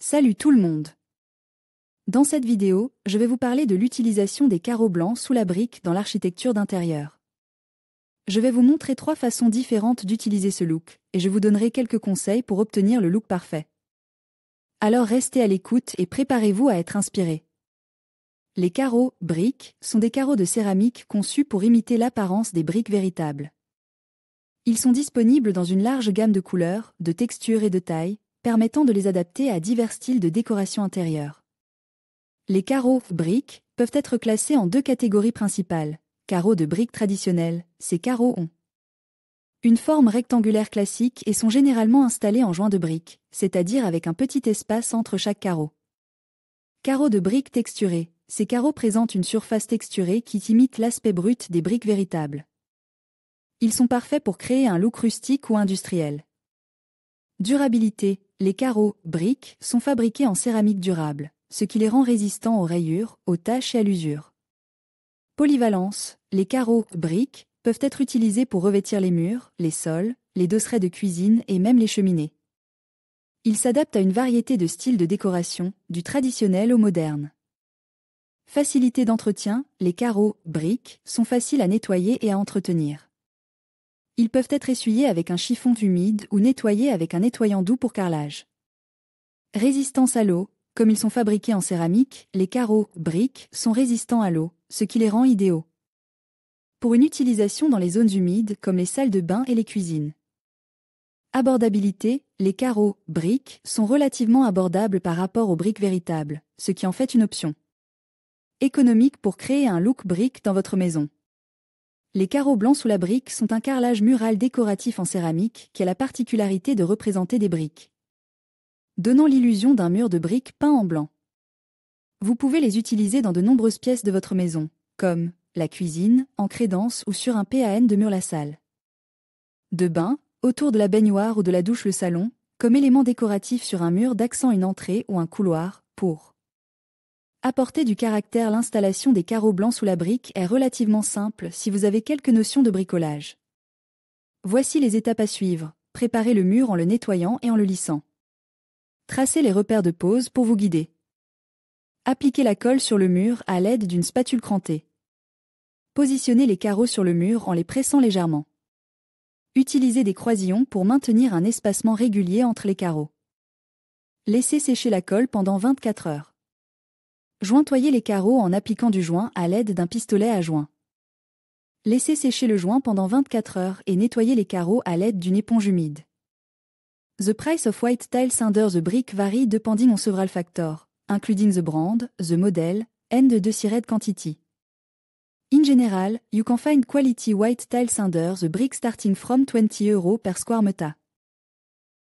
Salut tout le monde! Dans cette vidéo, je vais vous parler de l'utilisation des carreaux blancs sous la brique dans l'architecture d'intérieur. Je vais vous montrer 3 façons différentes d'utiliser ce look, et je vous donnerai quelques conseils pour obtenir le look parfait. Alors restez à l'écoute et préparez-vous à être inspiré. Les carreaux, briques, sont des carreaux de céramique conçus pour imiter l'apparence des briques véritables. Ils sont disponibles dans une large gamme de couleurs, de textures et de tailles, permettant de les adapter à divers styles de décoration intérieure. Les carreaux briques peuvent être classés en 2 catégories principales. Carreaux de briques traditionnels, ces carreaux ont une forme rectangulaire classique et sont généralement installés en joint de briques, c'est-à-dire avec un petit espace entre chaque carreau. Carreaux de briques texturés, ces carreaux présentent une surface texturée qui imite l'aspect brut des briques véritables. Ils sont parfaits pour créer un look rustique ou industriel. Durabilité, les carreaux briques sont fabriqués en céramique durable, ce qui les rend résistants aux rayures, aux taches et à l'usure. Polyvalence, les carreaux briques peuvent être utilisés pour revêtir les murs, les sols, les dosseraie de cuisine et même les cheminées. Ils s'adaptent à une variété de styles de décoration, du traditionnel au moderne. Facilité d'entretien, les carreaux briques sont faciles à nettoyer et à entretenir. Ils peuvent être essuyés avec un chiffon humide ou nettoyés avec un nettoyant doux pour carrelage. Résistance à l'eau, comme ils sont fabriqués en céramique, les carreaux briques sont résistants à l'eau, ce qui les rend idéaux pour une utilisation dans les zones humides comme les salles de bain et les cuisines. Abordabilité, les carreaux briques sont relativement abordables par rapport aux briques véritables, ce qui en fait une option économique pour créer un look brique dans votre maison. Les carreaux blancs sous la brique sont un carrelage mural décoratif en céramique qui a la particularité de représenter des briques, donnant l'illusion d'un mur de briques peint en blanc. Vous pouvez les utiliser dans de nombreuses pièces de votre maison, comme la cuisine, en crédence ou sur un PAN de mur la salle de bain, autour de la baignoire ou de la douche le salon, comme élément décoratif sur un mur d'accent une entrée ou un couloir, pour apporter du caractère. L'installation des carreaux blancs sous la brique est relativement simple si vous avez quelques notions de bricolage. Voici les étapes à suivre. Préparez le mur en le nettoyant et en le lissant. Tracez les repères de pose pour vous guider. Appliquez la colle sur le mur à l'aide d'une spatule crantée. Positionnez les carreaux sur le mur en les pressant légèrement. Utilisez des croisillons pour maintenir un espacement régulier entre les carreaux. Laissez sécher la colle pendant 24 heures. Jointoyez les carreaux en appliquant du joint à l'aide d'un pistolet à joint. Laissez sécher le joint pendant 24 heures et nettoyez les carreaux à l'aide d'une éponge humide. The price of white tiles under the brick vary depending on several factors, including the brand, the model, and the desired quantity. In general, you can find quality white tiles under the brick starting from €20 per square meter.